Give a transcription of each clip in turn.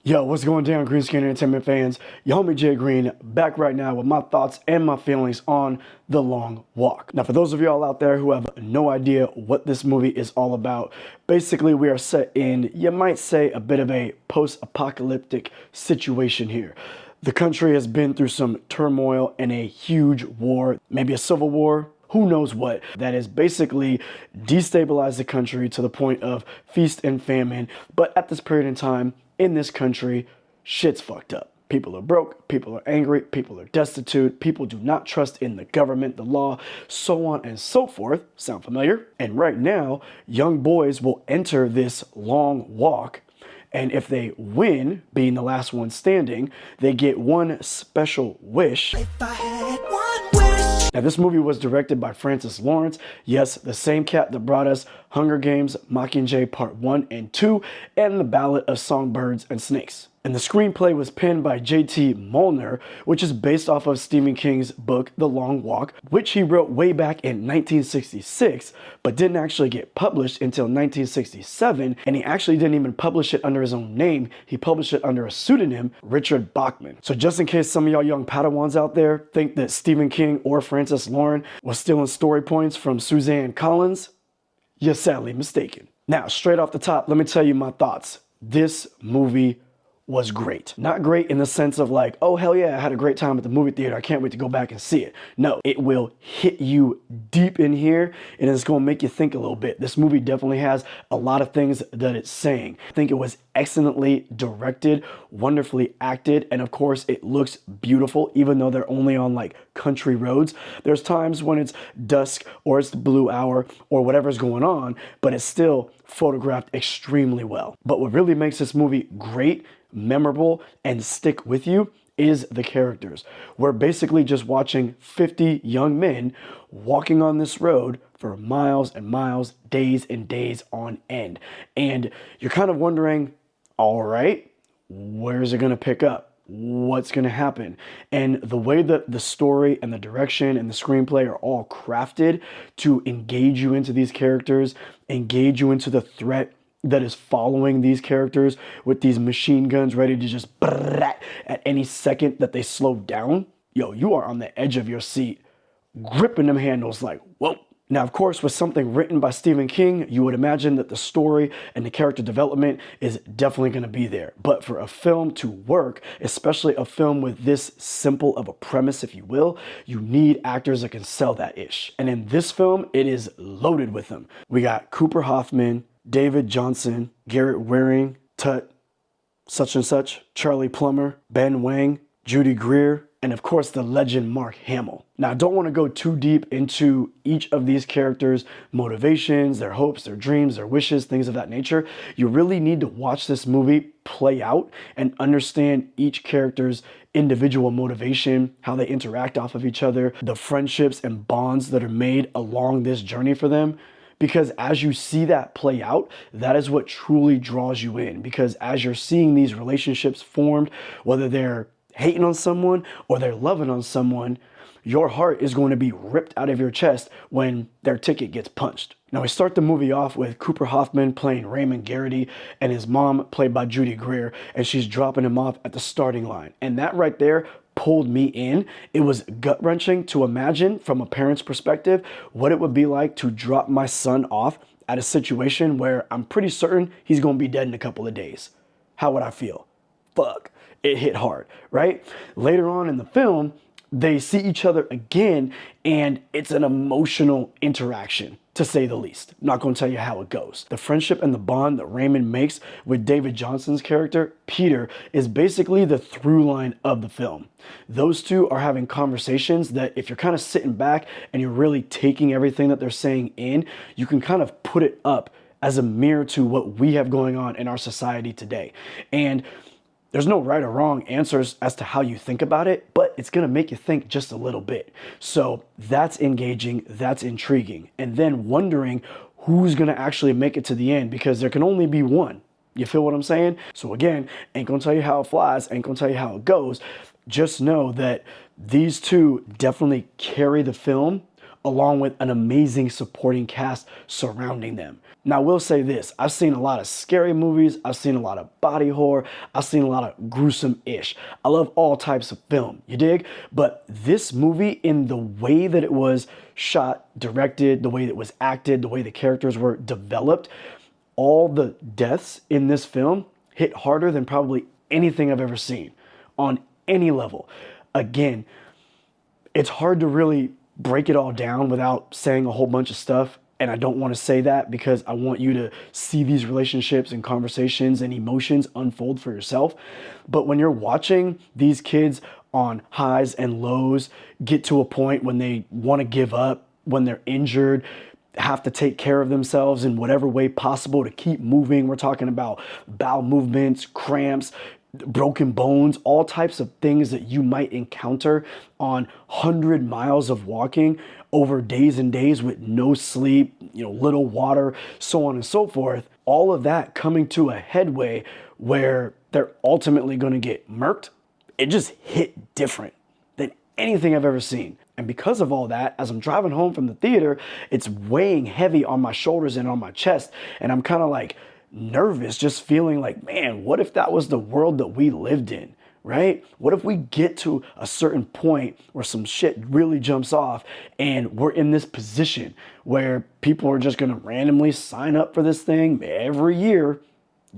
Yo, what's going down, Green Screen Entertainment fans? Your homie Jay Green back right now with my thoughts and my feelings on The Long Walk. Now, for those of y'all out there who have no idea what this movie is all about, basically we are set in, you might say, a bit of a post-apocalyptic situation here. The country has been through some turmoil and a huge war, maybe a civil war, who knows what, that has basically destabilized the country to the point of feast and famine. But at this period in time, in this country, shit's fucked up. People are broke, people are angry, people are destitute, people do not trust in the government, the law, so on and so forth. Sound familiar? And right now, young boys will enter this long walk, and if they win, being the last one standing, they get one special wish. If I had one wish. Now, this movie was directed by Francis Lawrence. Yes, the same cat that brought us Hunger Games, Mockingjay Part 1 and 2, and The Ballad of Songbirds and Snakes. And the screenplay was penned by J.T. Molnar, which is based off of Stephen King's book, The Long Walk, which he wrote way back in 1966, but didn't actually get published until 1967, and he actually didn't even publish it under his own name. He published it under a pseudonym, Richard Bachman. So just in case some of y'all young Padawans out there think that Stephen King or Francis Lawrence was stealing story points from Suzanne Collins, you're sadly mistaken. Now, straight off the top, let me tell you my thoughts. This movie was great. Not great in the sense of like, oh hell yeah, I had a great time at the movie theater, I can't wait to go back and see it. No, it will hit you deep in here and it's gonna make you think a little bit. This movie definitely has a lot of things that it's saying. I think it was excellently directed, wonderfully acted, and of course it looks beautiful even though they're only on like country roads. There's times when it's dusk or it's the blue hour or whatever's going on, but it's still photographed extremely well. But what really makes this movie great, memorable, and stick with you is the characters. We're basically just watching 50 young men walking on this road for miles and miles, days and days on end. And you're kind of wondering, all right, where's it gonna pick up? What's going to happen? And the way that the story and the direction and the screenplay are all crafted to engage you into these characters, engage you into the threat that is following these characters with these machine guns ready to just at any second that they slow down. Yo, you are on the edge of your seat, gripping them handles like, whoa. Now, of course, with something written by Stephen King, you would imagine that the story and the character development is definitely going to be there. But for a film to work, especially a film with this simple of a premise, if you will, you need actors that can sell that ish. And in this film, it is loaded with them. We got Cooper Hoffman, David Johnson, Garrett Waring, Tut, such and such, Charlie Plummer, Ben Wang, Judy Greer, and of course the legend Mark Hamill. Now, I don't want to go too deep into each of these characters' motivations, their hopes, their dreams, their wishes, things of that nature. You really need to watch this movie play out and understand each character's individual motivation, how they interact off of each other, the friendships and bonds that are made along this journey for them. Because as you see that play out, that is what truly draws you in. Because as you're seeing these relationships formed, whether they're hating on someone or they're loving on someone, your heart is going to be ripped out of your chest when their ticket gets punched. Now, we start the movie off with Cooper Hoffman playing Raymond Garrity and his mom played by Judy Greer, and she's dropping him off at the starting line. And that right there pulled me in. It was gut-wrenching to imagine from a parent's perspective what it would be like to drop my son off at a situation where I'm pretty certain he's going to be dead in a couple of days. How would I feel? Fuck. It hit hard, right? Later on in the film, they see each other again, and it's an emotional interaction, to say the least. I'm not going to tell you how it goes. The friendship and the bond that Raymond makes with David Johnson's character, Peter, is basically the through line of the film. Those two are having conversations that if you're kind of sitting back and you're really taking everything that they're saying in, you can kind of put it up as a mirror to what we have going on in our society today. And there's no right or wrong answers as to how you think about it, but it's going to make you think just a little bit. So that's engaging, that's intriguing. And then wondering who's going to actually make it to the end, because there can only be one. You feel what I'm saying? So again, ain't going to tell you how it flies, ain't going to tell you how it goes. Just know that these two definitely carry the film along with an amazing supporting cast surrounding them. Now, I will say this. I've seen a lot of scary movies. I've seen a lot of body horror. I've seen a lot of gruesome-ish. I love all types of film, you dig? But this movie, in the way that it was shot, directed, the way that it was acted, the way the characters were developed, all the deaths in this film hit harder than probably anything I've ever seen on any level. Again, it's hard to really break it all down without saying a whole bunch of stuff. And I don't want to say that because I want you to see these relationships and conversations and emotions unfold for yourself. But when you're watching these kids on highs and lows get to a point when they want to give up, when they're injured, have to take care of themselves in whatever way possible to keep moving. We're talking about bowel movements, cramps, broken bones, all types of things that you might encounter on 100 miles of walking over days and days with no sleep, little water, so on and so forth. All of that coming to a headway where they're ultimately going to get murked. It just hit different than anything I've ever seen. And because of all that, as I'm driving home from the theater, it's weighing heavy on my shoulders and on my chest. And I'm kind of like nervous, just feeling like, man, what if that was the world that we lived in, right? What if we get to a certain point where some shit really jumps off and we're in this position where people are just going to randomly sign up for this thing every year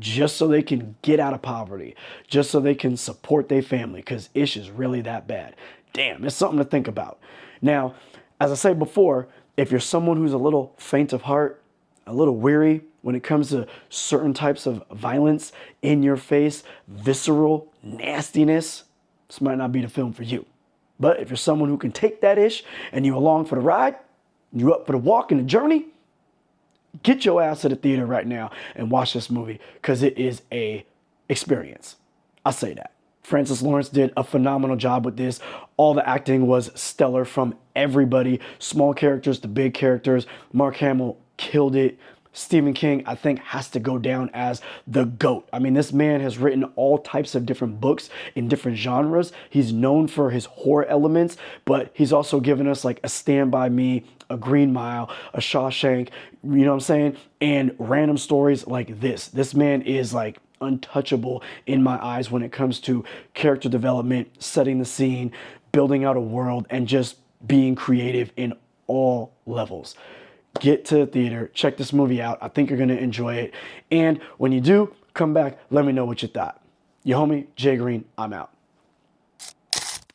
just so they can get out of poverty, just so they can support their family, because ish is really that bad. Damn, it's something to think about. Now, as I said before, if you're someone who's a little faint of heart, a little weary when it comes to certain types of violence, in your face, visceral nastiness, this might not be the film for you. But if you're someone who can take that ish and you along for the ride, you up for the walk and the journey, get your ass to the theater right now and watch this movie, because it is a experience. I say that. Francis Lawrence did a phenomenal job with this. All the acting was stellar from everybody, small characters to big characters. Mark Hamill killed it. Stephen King, I think, has to go down as the GOAT. I mean, this man has written all types of different books in different genres. He's known for his horror elements, but he's also given us like a Stand By Me, a Green Mile, a Shawshank, you know what I'm saying? And random stories like this. This man is like untouchable in my eyes when it comes to character development, setting the scene, building out a world, and just being creative in all levels. Get to the theater, check this movie out. I think you're going to enjoy it. And when you do, come back, let me know what you thought. Your homie, Jay Green, I'm out.